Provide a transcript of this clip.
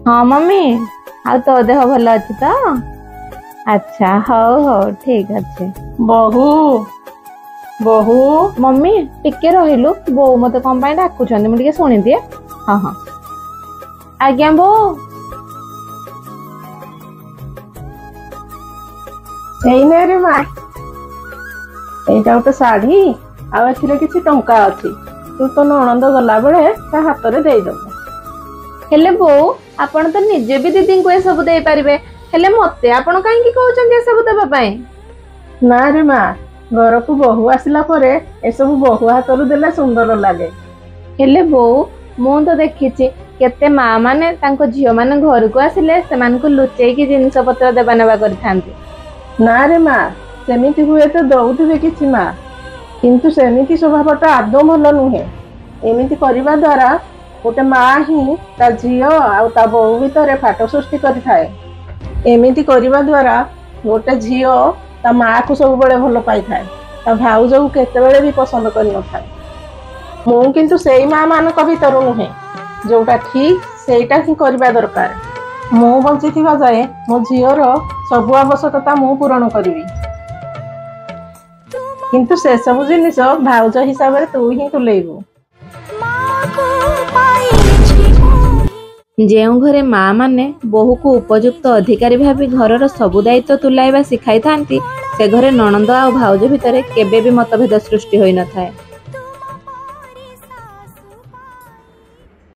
हाँ मम्मी आ तो देह भल अच्छी तो अच्छा हौ हौ ठीक अच्छे बहु बहु मम्मी टिके रहिलु बो मते कम पाई डाकुछन मु टिके सुनि दिए हाँ हाँ आज्ञा बो एइने रे मा एइटा गोटे शाढ़ी आ एथिरे किछि टंका अछि तू तो नणंद गला बेले ता हाथ रे देई दबो हेले बो आपण तो निजे भी दीदी को ए सब दे पारिबे हेले मते आपण काहे की कहउछन ए सब देबा पई ना रे मा घर को बहु आसिला परे ए सब बहु हाथ रु देले सुंदर लागे हेले बो मु तो देखिछि केते माँ माने तांको झियो माने घर को आसिले सेमान को लुचेई की जिंस पत्र देबा नेबा करथांती ना रे मा सेमिति हुए तो दउथिबे किछि मा किंतु सेमिति स्वभावटा आदौ भल नुहे एमिति करिबा द्वारा गोटे माँ ही ता झियो आ ता बहु भितर फाट सृष्टि करि थाए एमिति करिबा द्वारा गोटे झियो ता माँ को सब बळे भल पाई थाए ता भाउज को केते बेले भी पसंद करि न थाए मु किंतु सेई माँ मानक भितर नुहे जोटा ठीक सेटा ही करिबा दरकार मु बंची थिबा जाए मो झियोर सब आवश्यकता मु पूरण करिवि किंतु से सब जिनिस भाउज हिसाब रे तू ही तुलेइबु जेउ घरे माँ माने बहु को उपयुक्त अधिकारी भाभी घरर सबु दायित्व तुलाइबा सिखाई थांती से घरे नणंद आ भाउज भितर केबे भी मतभेद सृष्टि होई न थाए।